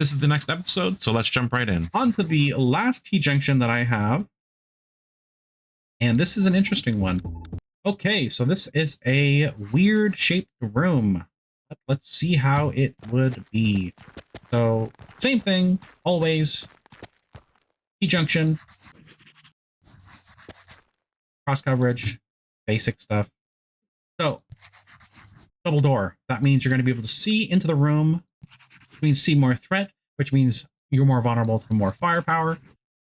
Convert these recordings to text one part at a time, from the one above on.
This is the next episode, so let's jump right in. On to the last T-junction that I have. And this is an interesting one. Okay, so this is a weird shaped room. Let's see how it would be. So, same thing, always. T-junction. Cross coverage. Basic stuff. So, double door. That means you're going to be able to see into the room. Which means see more threat, which means you're more vulnerable to more firepower.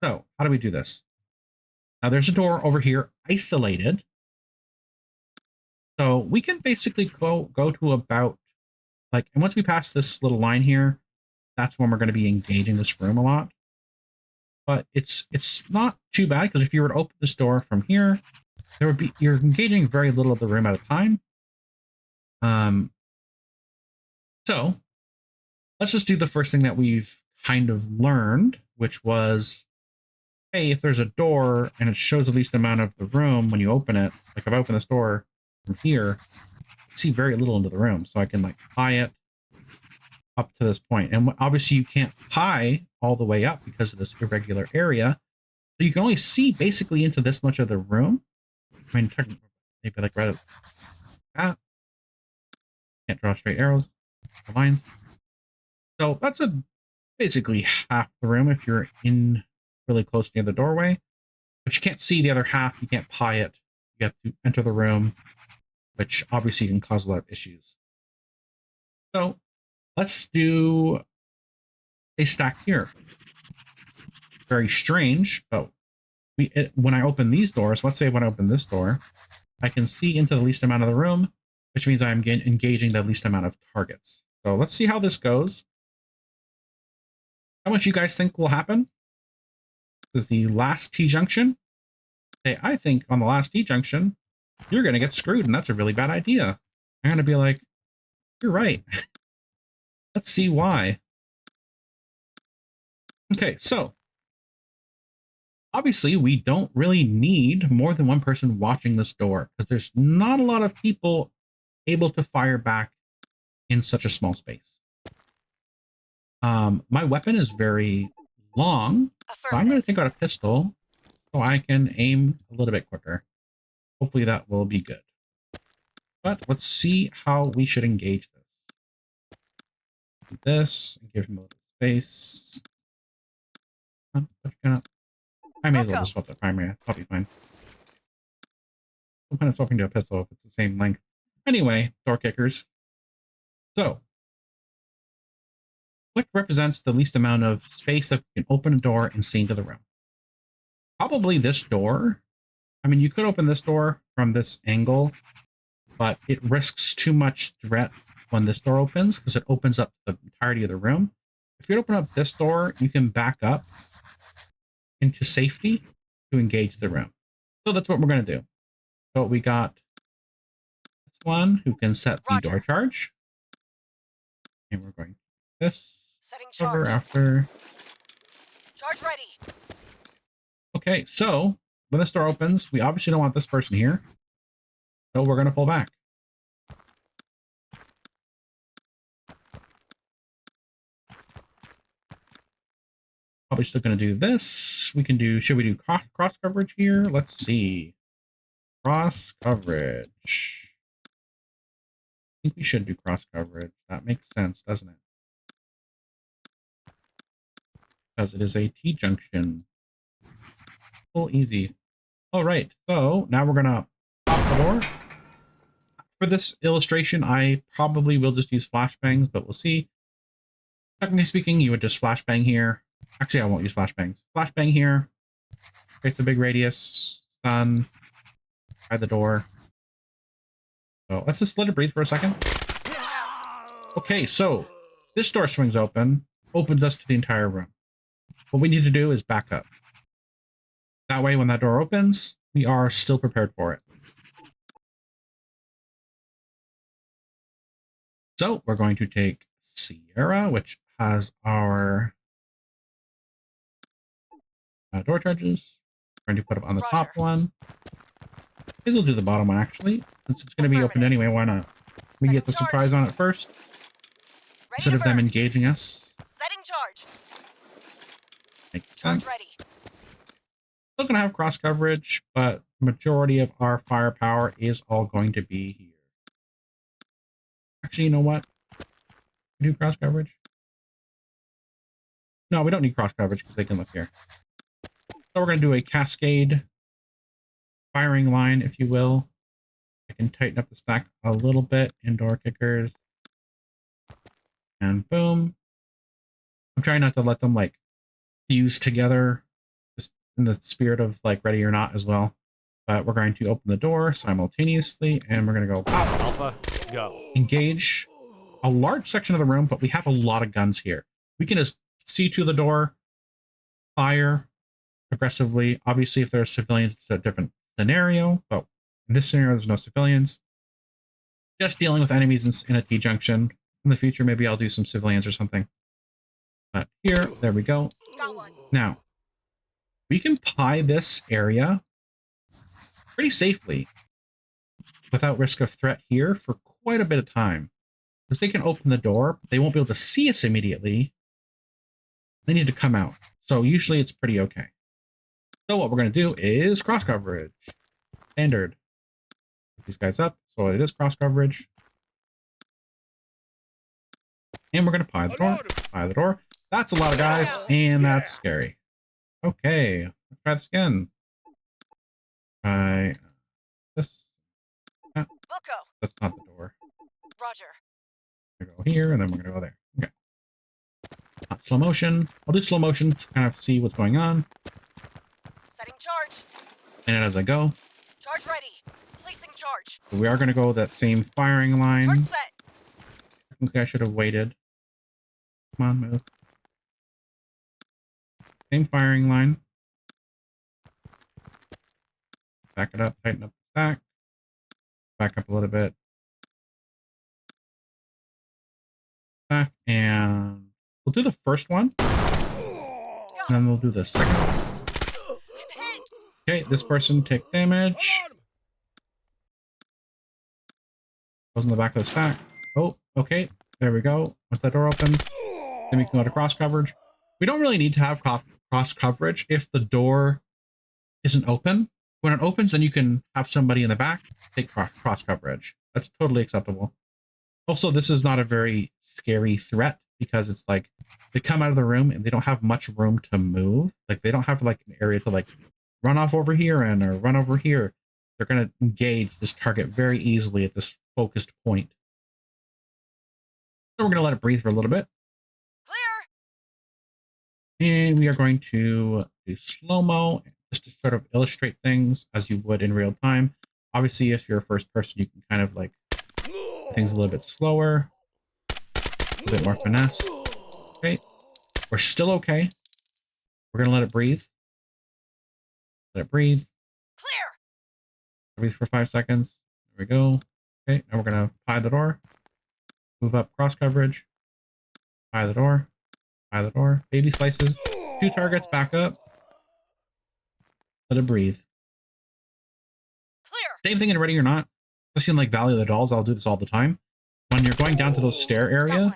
So, how do we do this? Now, there's a door over here, isolated. So, we can basically go to about, like, and once we pass this little line here, that's when we're going to be engaging this room a lot. But it's not too bad, because if you were to open this door from here, there would be, you're engaging very little of the room at a time. So let's just do the first thing that we've kind of learned, which was, hey, if there's a door and it shows the least amount of the room when you open it, like if I open this door from here, I see very little into the room. So I can like pie it up to this point. And obviously you can't pie all the way up because of this irregular area. So you can only see basically into this much of the room. I mean, maybe like right at that. Can't draw straight arrows, lines. So that's basically half the room if you're in really close near the doorway. But you can't see the other half. You can't pie it. You have to enter the room, which obviously can cause a lot of issues. So let's do a stack here. Very strange, but when I open these doors, let's say when I open this door, I can see into the least amount of the room, which means I'm engaging the least amount of targets. So let's see how this goes. How much you guys think will happen? This is the last T-junction. I think on the last T-junction, you're going to get screwed, and that's a really bad idea. I'm going to be like, you're right. Let's see why. Okay, so obviously we don't really need more than one person watching this door, because there's not a lot of people able to fire back in such a small space. My weapon is very long, so I'm going to take out a pistol so I can aim a little bit quicker. Hopefully that will be good. But let's see how we should engage this. Do this and give him a little space. I may as well just swap the primary. I'll be fine. I'm kind of swapping to a pistol if it's the same length. Anyway, door kickers. So, what represents the least amount of space that we can open a door and see into the room? Probably this door. I mean, you could open this door from this angle, but it risks too much threat when this door opens, because it opens up the entirety of the room. If you open up this door, you can back up into safety to engage the room. So that's what we're going to do. So we got this one who can set the door charge. And we're going to do this. Setting charge. After. Charge ready. Okay, so when this door opens, we obviously don't want this person here. So we're going to pull back. Probably still going to do this. We can do, should we do cross coverage here? Let's see. Cross coverage. I think we should do cross coverage. That makes sense, doesn't it? Because it is a T-junction. So easy. All right, so now we're going to pop the door. For this illustration, I probably will just use flashbangs, but we'll see. Technically speaking, you would just flashbang here. Actually, I won't use flashbangs. Flashbang here. Creates a big radius. Stun. Try the door. So let's just let it breathe for a second. Okay, so this door swings open, opens us to the entire room. What we need to do is back up. That way, when that door opens, we are still prepared for it. So we're going to take Sierra, which has our door charges. We're going to put them on the top one. This will do the bottom one, actually. Since it's going to be open anyway, why not? We get the surprise on it first, instead of them engaging us. Setting charge. Makes Charge sense. ready. Still gonna have cross coverage, but majority of our firepower is all going to be here. Actually, you know what? We do cross coverage. No, we don't need cross coverage because they can look here. So we're gonna do a cascade firing line, if you will. I can tighten up the stack a little bit. Indoor kickers. And boom. I'm trying not to let them like fuse together, just in the spirit of like ready or not as well. But we're going to open the door simultaneously and we're going to go pop. Alpha, go. Engage a large section of the room, but we have a lot of guns here. We can just see to the door, fire aggressively. Obviously, if there are civilians, it's a different scenario, but in this scenario, there's no civilians. Just dealing with enemies in a T-junction. In the future, maybe I'll do some civilians or something. But here, there we go. Got one. Now, we can pie this area pretty safely without risk of threat here for quite a bit of time. Because they can open the door, but they won't be able to see us immediately. They need to come out. So usually it's pretty okay. So what we're going to do is cross coverage. Standard. Put these guys up. So it is cross coverage. And we're going to pie the door. Pie the door. That's a lot of guys, and that's scary. Okay, let's try this again. Try this. Wilco. That's not the door. Roger. We're going to go here, and then we're going to go there. Okay. Not slow motion. I'll do slow motion to kind of see what's going on. Setting charge. And as I go, Charge ready. Placing charge. we are going to go that same firing line. Charge set. Technically, I should have waited. Come on, move. Same firing line. Back it up, tighten up the stack. Back up a little bit. Back, and we'll do the first one. And then we'll do the second one. Okay, this person take damage. Goes in the back of the stack. Oh, okay. There we go. Once that door opens, then we can go to cross coverage. We don't really need to have cross coverage if the door isn't open. When it opens, then you can have somebody in the back take cross coverage. That's totally acceptable. Also, this is not a very scary threat because it's like they come out of the room and they don't have much room to move. Like they don't have like an area to like run off over here and or run over here. They're going to engage this target very easily at this focused point. So we're going to let it breathe for a little bit. Clear. And we are going to do slow-mo just to sort of illustrate things as you would in real time. Obviously, if you're a first person, you can kind of like things a little bit slower, a bit more finesse. Okay, we're still okay. We're going to let it breathe. Let it breathe. Clear. Breathe for 5 seconds. There we go. Okay, now we're going to pie the door. Move up cross coverage. Pie the door. Pie the door. Baby slices. 2 targets, back up. Let it breathe. Clear. Same thing in Ready or Not. Especially in like Valley of the Dolls, I'll do this all the time. When you're going down to those stair area,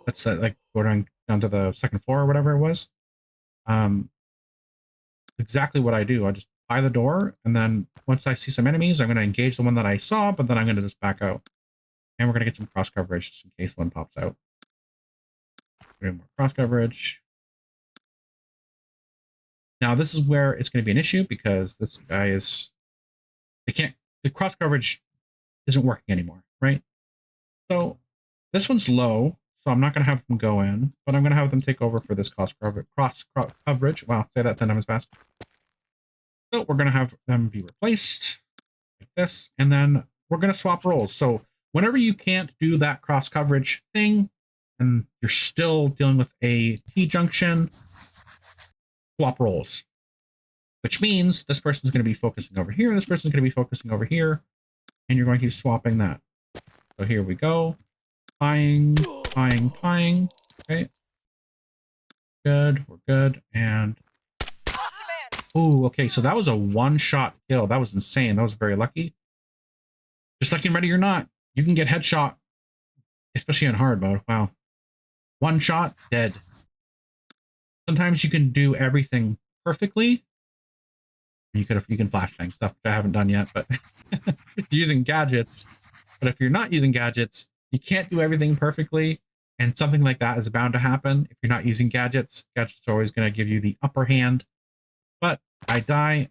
that's like going down to the second floor or whatever it was. Exactly what I do. I just pie the door, and then once I see some enemies, I'm going to engage the one that I saw, but then I'm going to just back out. And we're going to get some cross coverage just in case one pops out. More cross coverage. Now this is where it's going to be an issue because this guy is, the cross coverage isn't working anymore, right? So this one's low, so I'm not going to have them go in, but I'm going to have them take over for this cross coverage. Wow, say that 10 times fast. So we're going to have them be replaced like this, and then we're going to swap roles. So whenever you can't do that cross coverage thing, and you're still dealing with a T-junction, swap roles. Which means this person's going to be focusing over here, this person's going to be focusing over here, and you're going to be swapping that. So here we go. Pieing, pieing, pieing. Okay. Good, we're good, and... Ooh, okay, so that was a one-shot kill. That was insane. That was very lucky. Just like in Ready or Not, you can get headshot, especially in hard mode. Wow. One shot, dead. Sometimes you can do everything perfectly. You can flashbang stuff, which I haven't done yet, but using gadgets. But if you're not using gadgets, you can't do everything perfectly. And something like that is bound to happen. If you're not using gadgets, gadgets are always going to give you the upper hand. But I die.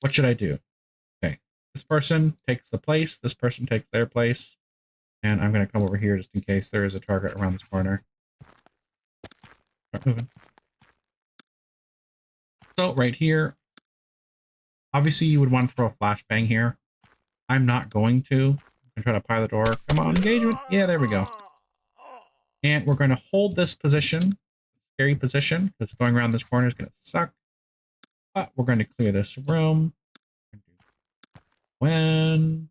What should I do? Okay. This person takes the place. This person takes their place. And I'm going to come over here just in case there is a target around this corner. Start moving. So right here, obviously you would want to throw a flashbang here. I'm not going to. I'm going to try to pry the door. Come on, engagement. Yeah, there we go. And we're going to hold this position, scary position, because going around this corner is going to suck. But we're going to clear this room. When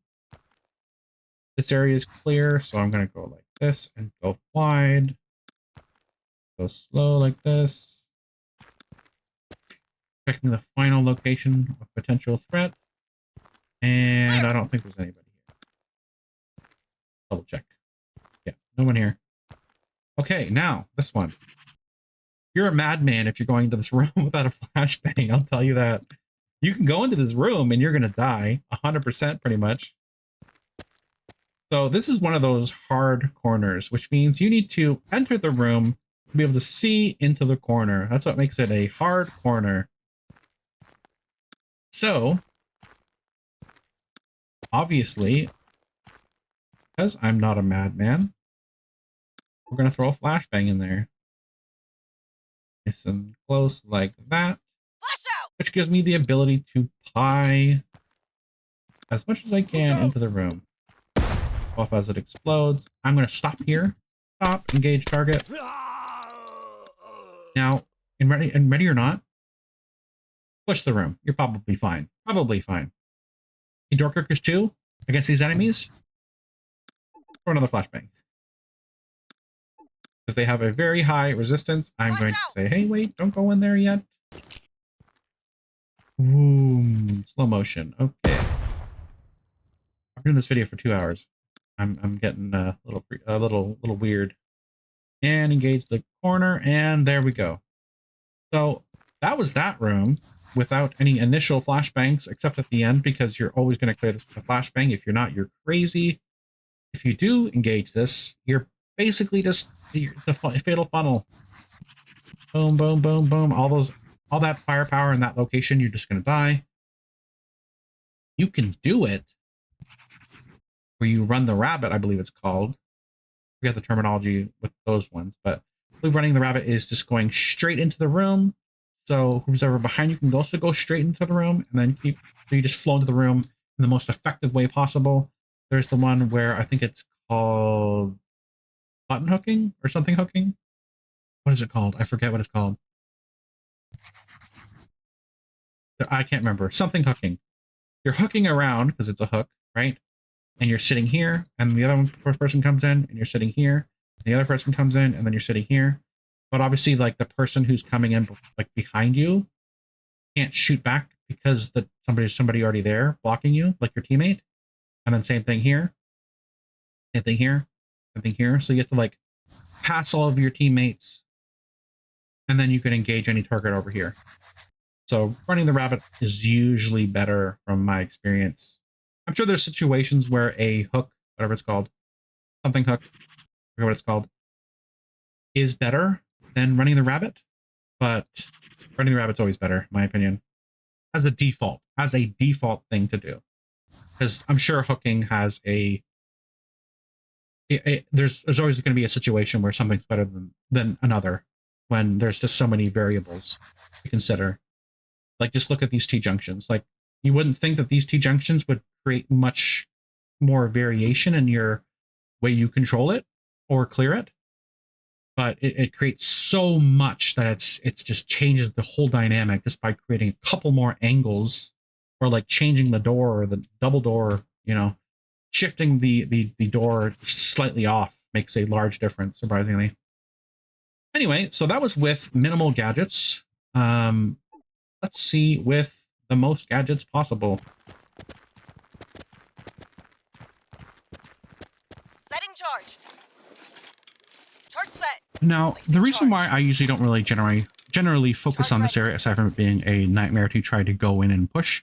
this area is clear, so I'm going to go like this and go wide. Go slow like this. Checking the final location of potential threat. And I don't think there's anybody here. Double check. Yeah, no one here. Okay, now this one. You're a madman if you're going into this room without a flashbang. I'll tell you that. You can go into this room and you're going to die 100% pretty much. So this is one of those hard corners, which means you need to enter the room to be able to see into the corner. That's what makes it a hard corner. So, obviously, because I'm not a madman, we're going to throw a flashbang in there. Nice and close like that. Flash out! Which gives me the ability to pie as much as I can into the room. Off as it explodes. I'm going to stop here. Stop. Engage target. Now, ready or not, push the room. You're probably fine. Probably fine. In door cookers 2 against these enemies, throw another flashbang. Because they have a very high resistance, I'm going to say, hey, wait, don't go in there yet. Boom. Slow motion. Okay. I'm doing this video for 2 hours. I'm getting a little weird. And engage the corner, and there we go. So that was that room without any initial flashbangs, except at the end, because you're always going to clear this with a flashbang. If you're not, you're crazy. If you do engage this, you're basically just the fatal funnel. Boom, boom, boom, boom. All that firepower in that location, you're just going to die. You can do it where you run the rabbit, I believe it's called. I forget the terminology with those ones, but running the rabbit is just going straight into the room. So who's ever behind you can also go straight into the room, and then you just flow into the room in the most effective way possible. There's the one where I think it's called button hooking or something hooking. What is it called? I forget what it's called. I can't remember. Something hooking. You're hooking around because it's a hook, right? And you're sitting here, and the other person comes in, and you're sitting here. The other person comes in, and then you're sitting here. But obviously, like, the person who's coming in, like, behind you can't shoot back because somebody already there blocking you, like your teammate. And then same thing here. Same thing here. Same thing here. So you have to, like, pass all of your teammates, and then you can engage any target over here. So running the rabbit is usually better from my experience. I'm sure there's situations where a hook, whatever it's called, something hook, I forget what it's called, is better than running the rabbit, but running the rabbit's always better, in my opinion, as a default thing to do. Because I'm sure hooking has there's always going to be a situation where something's better than another when there's just so many variables to consider. Like, just look at these T-junctions. Like, you wouldn't think that these T-junctions would create much more variation in your way you control it or clear it, but it creates so much that it's just changes the whole dynamic just by creating a couple more angles, or like changing the door or the double door, shifting the door slightly off makes a large difference, surprisingly. Anyway, so that was with minimal gadgets. Let's see with the most gadgets possible. Setting charge. Charge set. Now, the reason why I usually don't really generate generally focus on this area aside from it being a nightmare to try to go in and push.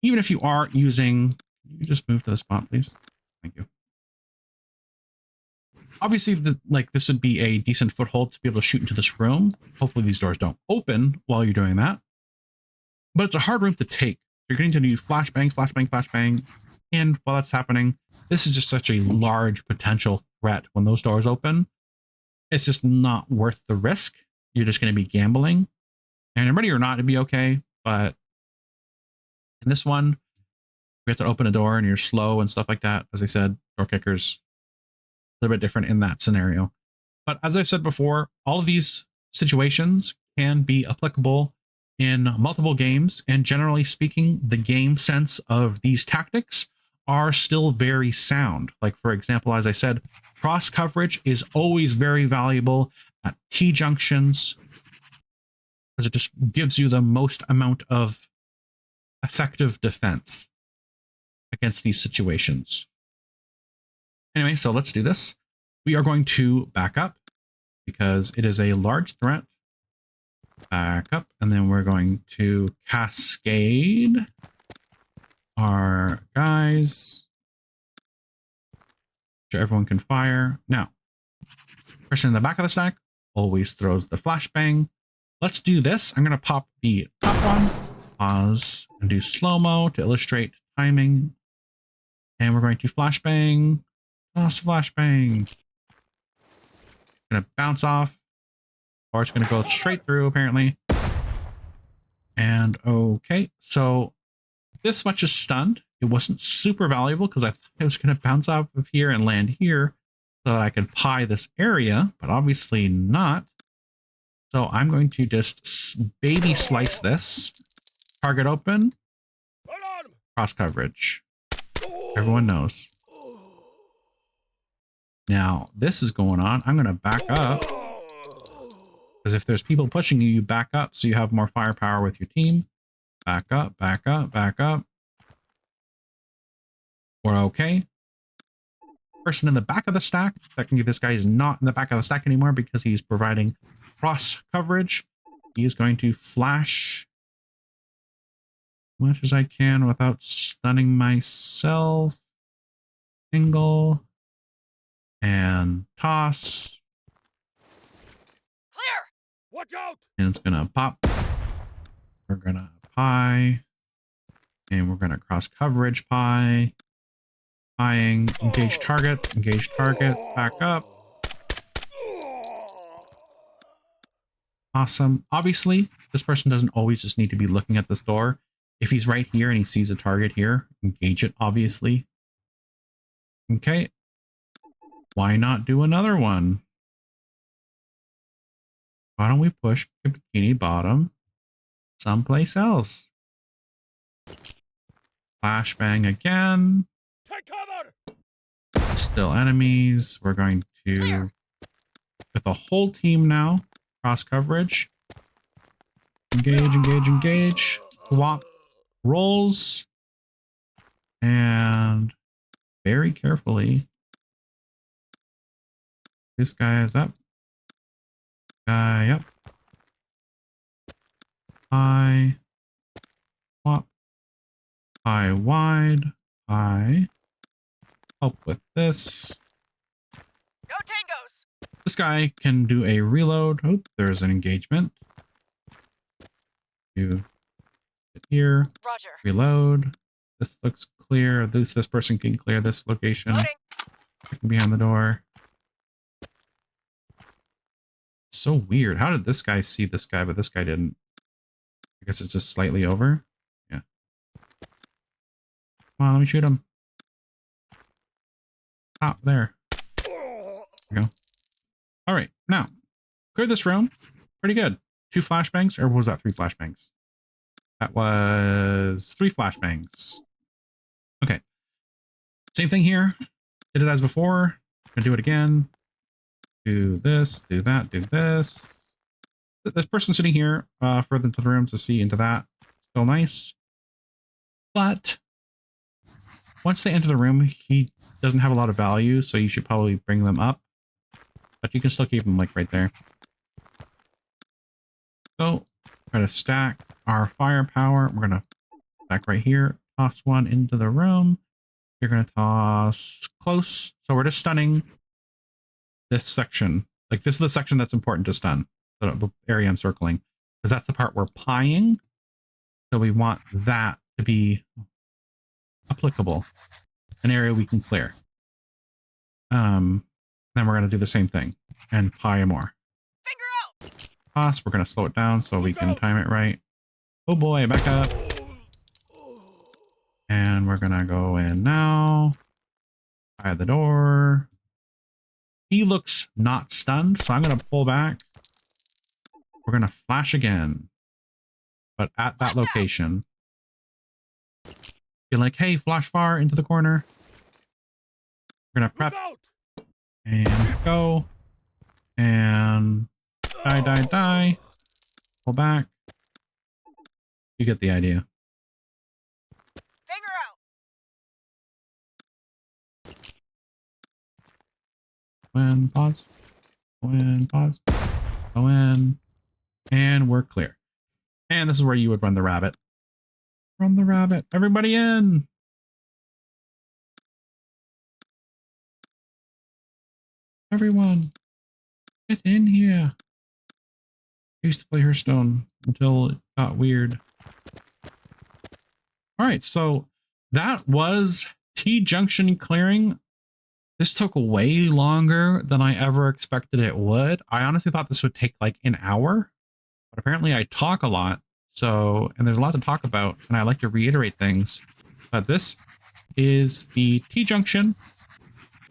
Even if you are using, you just move to the spot, please. Thank you. Obviously, this would be a decent foothold to be able to shoot into this room. Hopefully these doors don't open while you're doing that. But it's a hard room to take. You're going to do flashbang, flashbang, flashbang. And while that's happening, this is just such a large potential threat when those doors open. It's just not worth the risk. You're just going to be gambling. And ready or not, it'd be okay. But in this one, you have to open a door and you're slow and stuff like that. As I said, door kickers, a little bit different in that scenario. But as I've said before, all of these situations can be applicable in multiple games. And generally speaking, the game sense of these tactics are still very sound. Like, for example, as I said, cross coverage is always very valuable at T-junctions because it just gives you the most amount of effective defense against these situations. Anyway, so let's do this. We are going to back up because it is a large threat. Back up, and then we're going to cascade our guys so everyone can fire. Now, person in the back of the stack always throws the flashbang. Let's do this. I'm going to pop the top one, pause, and do slow-mo to illustrate timing. And we're going to flashbang, toss flashbang. Going to bounce off, or it's going to go straight through, apparently. And okay, so this much is stunned. It wasn't super valuable because I thought it was going to bounce off of here and land here so that I could pie this area, but obviously not. So I'm going to just baby slice this. Target open. Cross coverage. Everyone knows. Now, this is going on. I'm going to back up. Because if there's people pushing you, you back up so you have more firepower with your team. Back up, back up, back up. We're okay. Person in the back of the stack. Technically, this guy is not in the back of the stack anymore because he's providing cross coverage. He is going to flash as much as I can without stunning myself. Angle. And toss. Clear. Watch out. And it's gonna pop. We're gonna pie. And we're gonna cross coverage pie. Pieing. Engage target. Engage target. Back up. Awesome. Obviously, this person doesn't always just need to be looking at this door. If he's right here and he sees a target here, engage it, obviously. Okay. Why not do another one? Why don't we push the bikini bottom someplace else? Flashbang again. Take cover. Still enemies. We're going to, with a whole team now, cross coverage. Engage, engage, engage. Swap rolls. And very carefully. This guy is up. Guy up. High. Swap. High wide. High. Help with this. Go tangos. This guy can do a reload. Oh, there's an engagement. You hit here. Roger. Reload. This looks clear. This person can clear this location. Loading. Behind the door. So weird. How did this guy see this guy, but this guy didn't? I guess it's just slightly over. Yeah. Come on, let me shoot him. Stop there. There we go. All right, now clear this room. Pretty good. 2 flashbangs, or was that 3 flashbangs? That was 3 flashbangs. Okay. Same thing here. Did it as before. Gonna do it again. Do this, do that, do this. This person sitting here further into the room to see into that. Still nice. But once they enter the room, he doesn't have a lot of value, so you should probably bring them up. But you can still keep them like right there. So try to stack our firepower. We're going to stack right here. Toss one into the room. You're going to toss close. So we're just stunning this section. Like this is the section that's important to stun. The area I'm circling. Because that's the part we're pieing. So we want that to be applicable. An area we can clear. Then we're going to do the same thing. And pie more. Finger out. Toss. We're going to slow it down so we can time it right. Oh boy, back up. And we're gonna go in now. By the door. He looks not stunned, so I'm gonna pull back. We're gonna flash again. But at that location. You're like, hey, flash far into the corner. We're gonna prep. And go. And die. Pull back. You get the idea. Finger out. When pause. When pause. Go in. And we're clear. And this is where you would run the rabbit. Run the rabbit. Everybody in. Everyone. Get in here. I used to play Hearthstone until it got weird. All right, so that was T-junction clearing. This took way longer than I ever expected it would. I honestly thought this would take like an hour, but apparently I talk a lot. So, and there's a lot to talk about, and I like to reiterate things. But this is the T-junction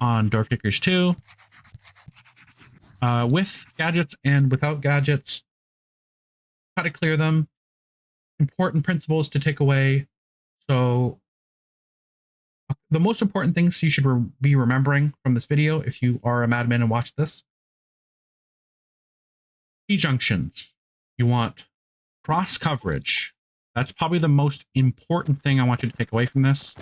on Door Kickers 2. With gadgets and without gadgets. How to clear them. Important principles to take away. So the most important things you should be remembering from this video, if you are a madman and watch this. T-junctions. You want cross coverage. That's probably the most important thing I want you to take away from this.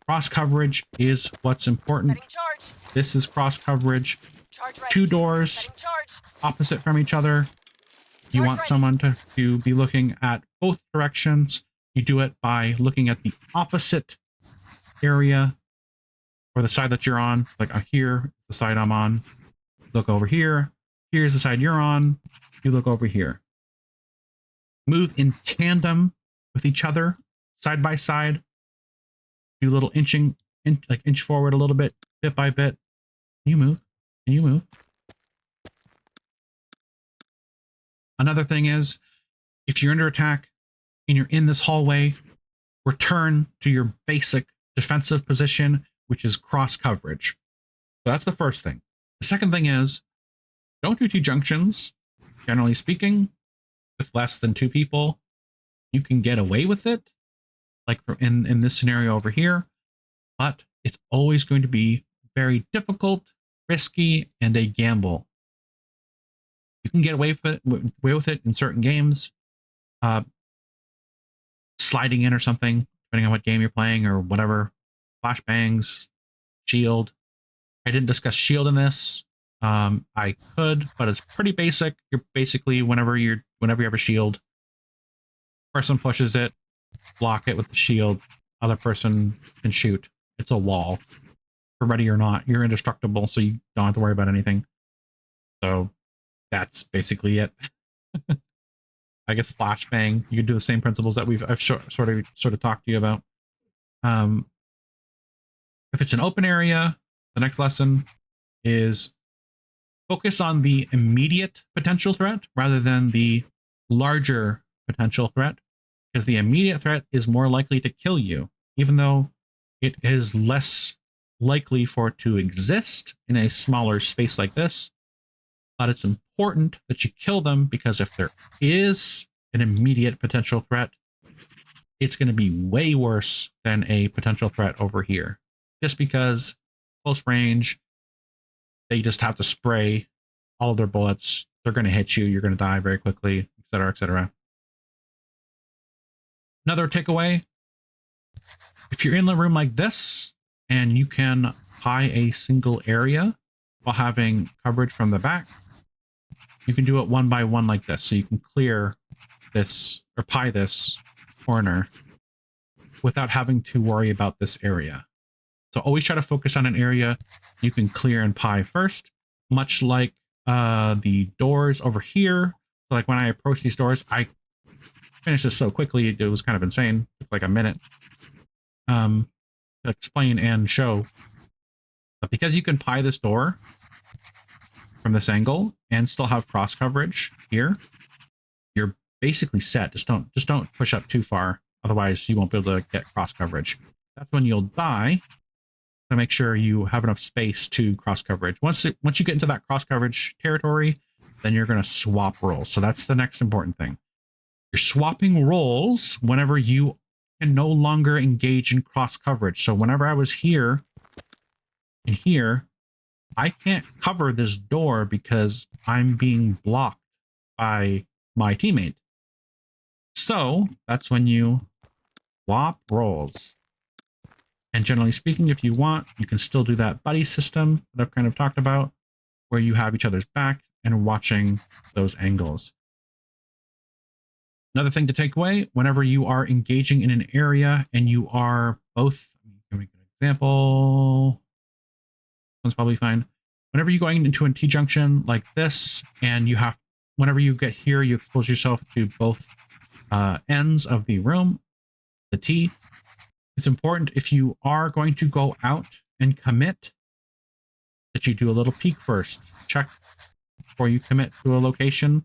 Cross coverage is what's important. Setting charge. This is cross coverage. Charge ready. 2 doors Setting charge. opposite from each other. You Charge want ready. someone to be looking at both directions. You do it by looking at the opposite area or the side that you're on. Like here is the side I'm on. Look over here. Here's the side you're on. You look over here. Move in tandem with each other, side by side. Do a little inching, inch forward a little bit, bit by bit. You move, and you move. Another thing is, if you're under attack and you're in this hallway, return to your basic defensive position, which is cross coverage. So that's the first thing. The second thing is, don't do T-junctions. Generally speaking, with less than 2 people, you can get away with it, like in this scenario over here, but it's always going to be very difficult, risky, and a gamble. You can get away with it in certain games, sliding in or something, depending on what game you're playing or whatever. Flashbangs, shield. I didn't discuss shield in this. I could, but it's pretty basic. You're basically whenever you have a shield, person pushes it, block it with the shield, other person can shoot. It's a wall. For ready or not, you're indestructible, so you don't have to worry about anything. So that's basically it. I guess flashbang, you can do the same principles that I've sort of talked to you about. If it's an open area, the next lesson is focus on the immediate potential threat rather than the larger potential threat, because the immediate threat is more likely to kill you, even though it is less likely for it to exist in a smaller space like this. But it's important that you kill them, because if there is an immediate potential threat, it's going to be way worse than a potential threat over here. Just because close range, they just have to spray all of their bullets. They're going to hit you. You're going to die very quickly, etc., etc. Another takeaway, if you're in a room like this and you can pie a single area while having coverage from the back, you can do it one by one like this. So you can clear this or pie this corner without having to worry about this area. So always try to focus on an area you can clear and pie first, much like the doors over here. So like when I approach these doors, I finished this so quickly, it was kind of insane. It took like a minute to explain and show. But because you can pie this door from this angle and still have cross coverage here, you're basically set. Just don't push up too far, otherwise you won't be able to get cross coverage. That's when you'll die, to make sure you have enough space to cross coverage. Once you get into that cross coverage territory, then you're going to swap roles. So that's the next important thing. You're swapping roles whenever you can no longer engage in cross coverage. So whenever I was here and here, I can't cover this door because I'm being blocked by my teammate. So that's when you swap roles. And generally speaking, if you want, you can still do that buddy system that I've kind of talked about, where you have each other's back and watching those angles. Another thing to take away, whenever you are engaging in an area and you are both, give me a good example. This one's probably fine. Whenever you're going into a T-junction like this, and you have, whenever you get here, you expose yourself to both ends of the room, the T. It's important, if you are going to go out and commit, that you do a little peek first. Check before you commit to a location.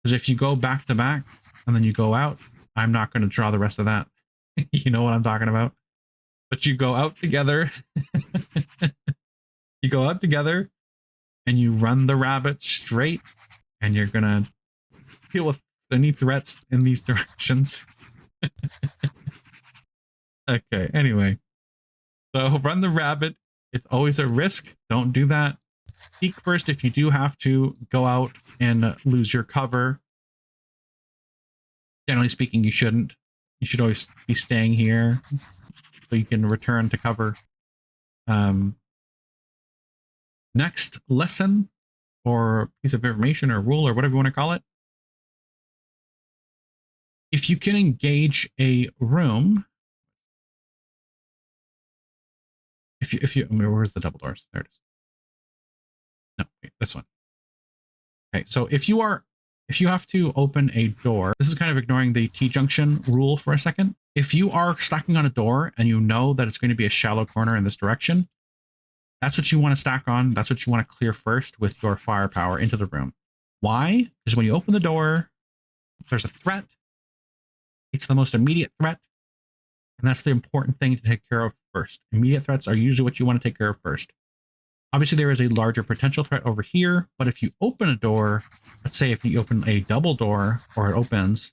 Because if you go back to back and then you go out, I'm not going to draw the rest of that. You know what I'm talking about. But you go out together. You go out together and you run the rabbit straight, and you're going to deal with any threats in these directions. Okay, anyway. So run the rabbit. It's always a risk. Don't do that. Peek first if you do have to go out and lose your cover. Generally speaking, you shouldn't. You should always be staying here so you can return to cover. Next lesson, or piece of information, or rule, or whatever you want to call it. If you can engage a room, if you, where's the double doors? There it is. No, wait, this one. Okay, so if you have to open a door, this is kind of ignoring the T-junction rule for a second. If you are stacking on a door and you know that it's going to be a shallow corner in this direction, that's what you want to stack on. That's what you want to clear first with your firepower into the room. Why? Because when you open the door, if there's a threat, it's the most immediate threat. And that's the important thing to take care of first. Immediate threats are usually what you want to take care of first. Obviously, there is a larger potential threat over here, but if you open a door, let's say if you open a double door or it opens,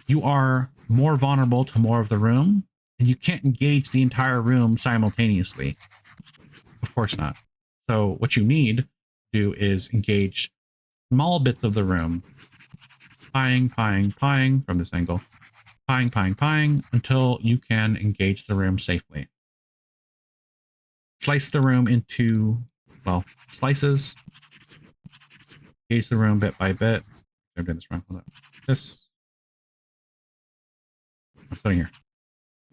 you are more vulnerable to more of the room, and you can't engage the entire room simultaneously. Of course not. So what you need to do is engage small bits of the room. Pieing from this angle. Pieing until you can engage the room safely. Slice the room into, well, slices. Engage the room bit by bit. I'm doing this wrong. Hold up. This. I'm putting here.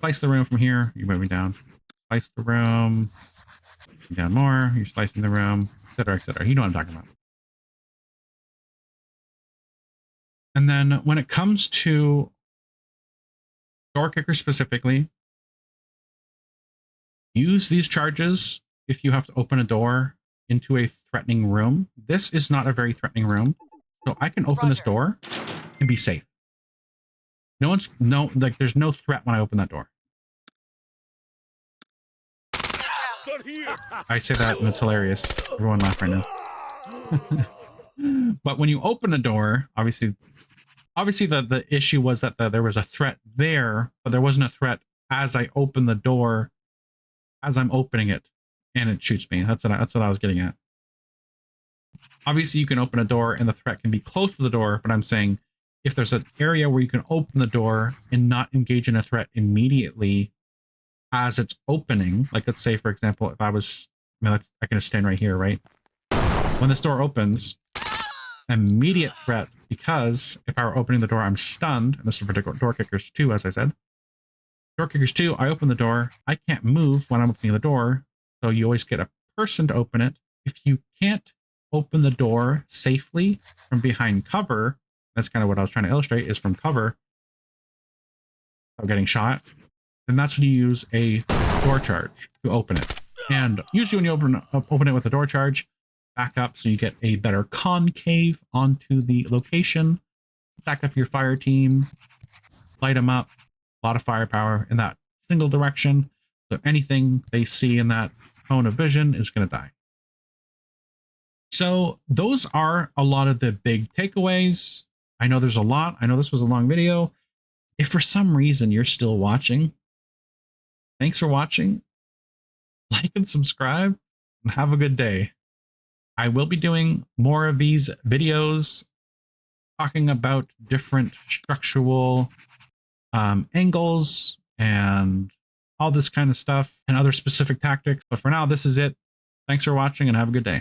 Slice the room from here. You're moving down. Slice the room. Down more. You're slicing the room, etc., etc. You know what I'm talking about. And then when it comes to door kickers specifically, use these charges if you have to open a door into a threatening room. This is not a very threatening room, so I can open this door and be safe. There's no threat when I open that door. I say that and it's hilarious. Everyone laugh right now. But when you open a door, obviously the issue was that there was a threat there, but there wasn't a threat as I open the door, as I'm opening it, and it shoots me. That's what I was getting at. Obviously, you can open a door and the threat can be close to the door, but I'm saying if there's an area where you can open the door and not engage in a threat immediately as it's opening, like let's say, for example, if I can just stand right here, right? When this door opens, immediate threat, because if I were opening the door, I'm stunned. And this is for door kickers too, as I said. Door kickers too, I open the door. I can't move when I'm opening the door. So you always get a person to open it. If you can't open the door safely from behind cover, that's kind of what I was trying to illustrate, is from cover of getting shot, then that's when you use a door charge to open it. And usually when you open it with a door charge, back up so you get a better concave onto the location, back up your fire team, light them up, a lot of firepower in that single direction. So anything they see in that cone of vision is going to die. So those are a lot of the big takeaways. I know there's a lot. I know this was a long video. If for some reason you're still watching, thanks for watching. Like and subscribe, and have a good day. I will be doing more of these videos talking about different structural angles and all this kind of stuff and other specific tactics. But for now, this is it. Thanks for watching and have a good day.